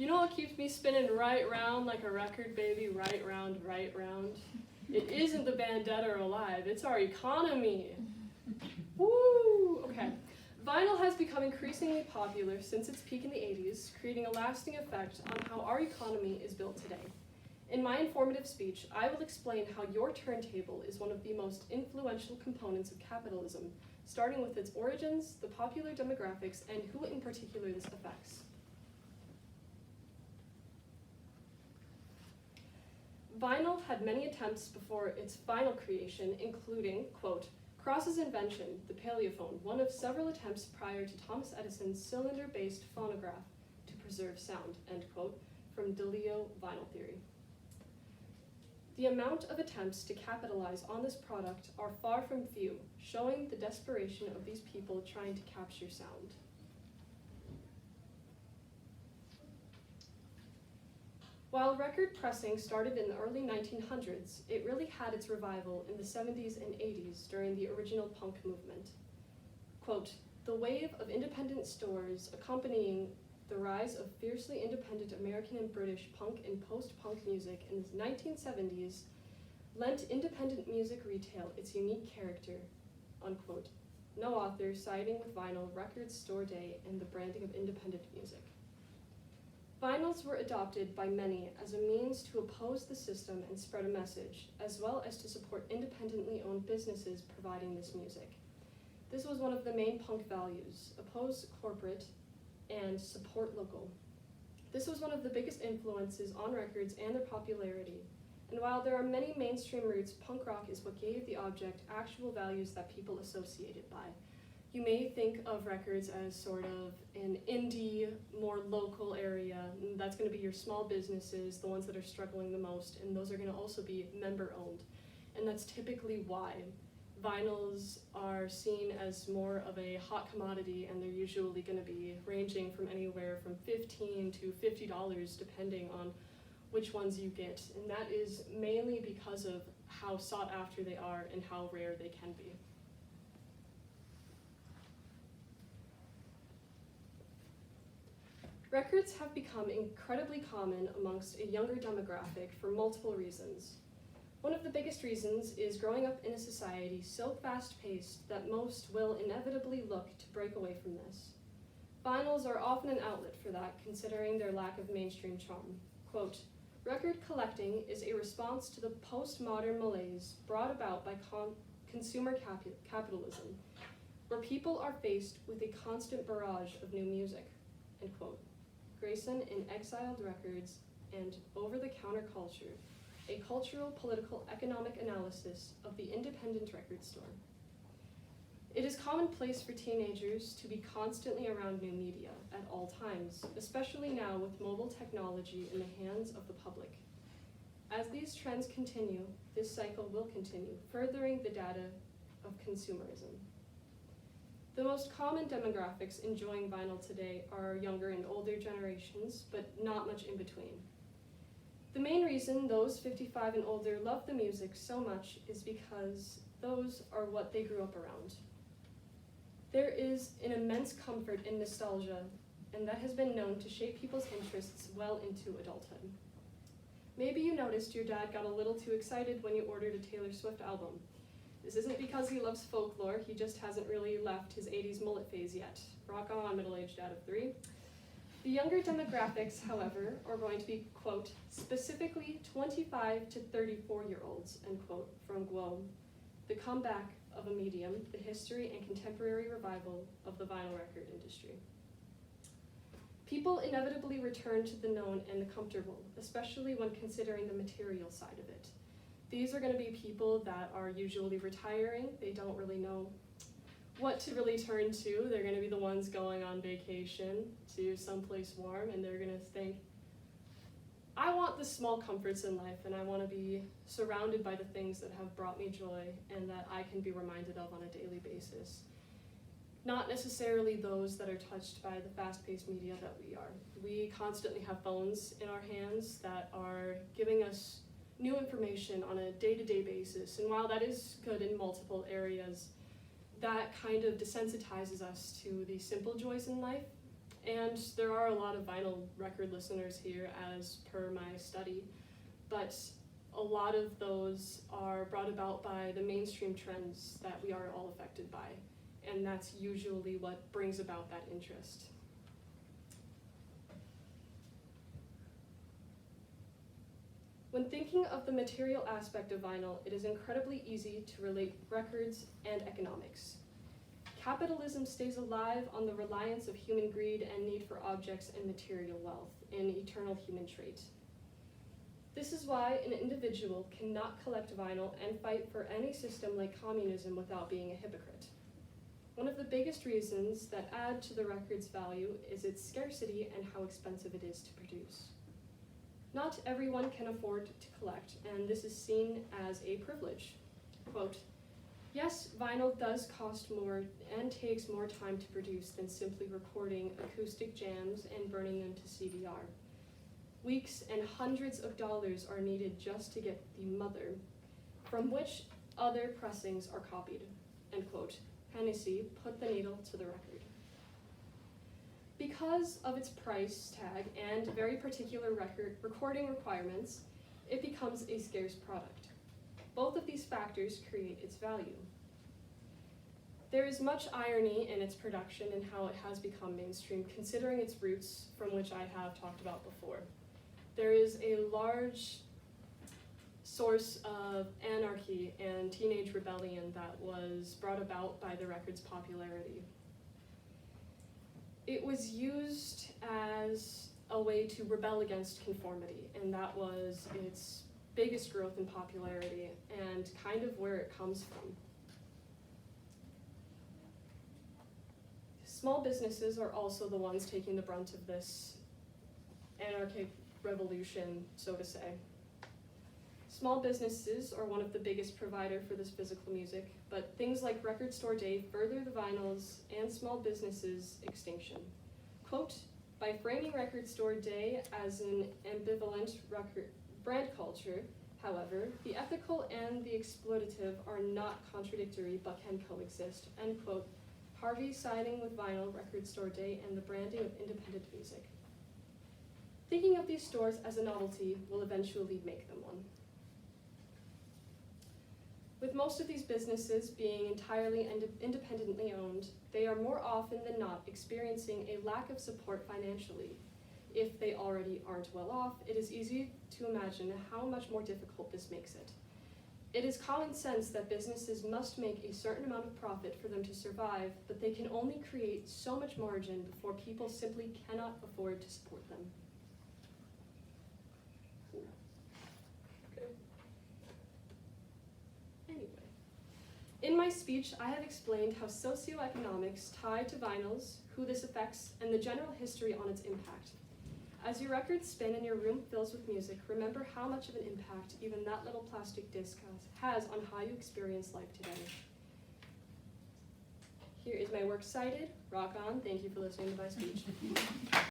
You know what keeps me spinning right round like a record, baby? Right round, right round. It isn't the band Dead or Alive, it's our economy. Woo! Okay. Vinyl has become increasingly popular since its peak in the 80s, creating a lasting effect on how our economy is built today. In my informative speech, I will explain how your turntable is one of the most influential components of capitalism, starting with its origins, the popular demographics, and who in particular this affects. Vinyl had many attempts before its final creation, including, quote, Cross's invention, the Paleophone, one of several attempts prior to Thomas Edison's cylinder-based phonograph to preserve sound, end quote, from Delio Vinyl Theory. The amount of attempts to capitalize on this product are far from few, showing the desperation of these people trying to capture sound. While record pressing started in the early 1900s, it really had its revival in the 70s and 80s during the original punk movement. Quote, the wave of independent stores accompanying the rise of fiercely independent American and British punk and post-punk music in the 1970s lent independent music retail its unique character, unquote. No author siding with vinyl, record store day, and the branding of independent music. Vinyls were adopted by many as a means to oppose the system and spread a message, as well as to support independently owned businesses providing this music. This was one of the main punk values: oppose corporate and support local. This was one of the biggest influences on records and their popularity. And while there are many mainstream roots, punk rock is what gave the object actual values that people associate it by. You may think of records as sort of an indie, more local area, and that's going to be your small businesses, the ones that are struggling the most, and those are going to also be member-owned. And that's typically why vinyls are seen as more of a hot commodity, and they're usually going to be ranging from anywhere from $15 to $50 depending on which ones you get. And that is mainly because of how sought after they are and how rare they can be. Records have become incredibly common amongst a younger demographic for multiple reasons. One of the biggest reasons is growing up in a society so fast-paced that most will inevitably look to break away from this. Vinyls are often an outlet for that, considering their lack of mainstream charm. Quote, record collecting is a response to the postmodern malaise brought about by consumer capitalism, where people are faced with a constant barrage of new music, end quote. Grayson in Exiled Records and Over-the-Counter Culture, a cultural, political, economic analysis of the independent record store. It is commonplace for teenagers to be constantly around new media at all times, especially now with mobile technology in the hands of the public. As these trends continue, this cycle will continue, furthering the data of consumerism. The most common demographics enjoying vinyl today are younger and older generations, but not much in between. The main reason those 55 and older love the music so much is because those are what they grew up around. There is an immense comfort in nostalgia, and that has been known to shape people's interests well into adulthood. Maybe you noticed your dad got a little too excited when you ordered a Taylor Swift album. This isn't because he loves folklore, he just hasn't really left his 80s mullet phase yet. Rock on, middle-aged dad of 3. The younger demographics, however, are going to be, quote, specifically 25 to 34-year-olds, end quote, from Globe, the comeback of a medium, the history and contemporary revival of the vinyl record industry. People inevitably return to the known and the comfortable, especially when considering the material side of it. These are going to be people that are usually retiring. They don't really know what to really turn to. They're going to be the ones going on vacation to someplace warm, and they're going to think, I want the small comforts in life, and I want to be surrounded by the things that have brought me joy and that I can be reminded of on a daily basis. Not necessarily those that are touched by the fast-paced media that we are. We constantly have phones in our hands that are giving us new information on a day-to-day basis, and while that is good in multiple areas, that kind of desensitizes us to the simple joys in life, And there are a lot of vinyl record listeners here as per my study, but a lot of those are brought about by the mainstream trends that we are all affected by, and that's usually what brings about that interest. When thinking of the material aspect of vinyl, it is incredibly easy to relate records and economics. Capitalism stays alive on the reliance of human greed and need for objects and material wealth, an eternal human trait. This is why an individual cannot collect vinyl and fight for any system like communism without being a hypocrite. One of the biggest reasons that add to the record's value is its scarcity and how expensive it is to produce. Not everyone can afford to collect, and this is seen as a privilege. Quote, "Yes, vinyl does cost more and takes more time to produce than simply recording acoustic jams and burning them to CDR. Weeks and hundreds of dollars are needed just to get the mother, from which other pressings are copied." End quote. Hennessy put the needle to the record. Because of its price tag and very particular recording requirements, it becomes a scarce product. Both of these factors create its value. There is much irony in its production and how it has become mainstream, considering its roots, from which I have talked about before. There is a large source of anarchy and teenage rebellion that was brought about by the record's popularity. It was used as a way to rebel against conformity, and that was its biggest growth in popularity and kind of where it comes from. Small businesses are also the ones taking the brunt of this anarchic revolution, so to say. Small businesses are one of the biggest provider for this physical music, but things like Record Store Day further the vinyl's and small businesses' extinction. Quote, "By framing Record Store Day as an ambivalent brand culture, however, the ethical and the exploitative are not contradictory but can coexist." End quote. Harvey siding with vinyl, Record Store Day, and the branding of independent music. Thinking of these stores as a novelty will eventually make them one. With most of these businesses being entirely independently owned, they are more often than not experiencing a lack of support financially. If they already aren't well off, it is easy to imagine how much more difficult this makes it. It is common sense that businesses must make a certain amount of profit for them to survive, but they can only create so much margin before people simply cannot afford to support them. In my speech, I have explained how socioeconomics tie to vinyls, who this affects, and the general history on its impact. As your records spin and your room fills with music, remember how much of an impact even that little plastic disc has on how you experience life today. Here is my works cited. Rock on. Thank you for listening to my speech.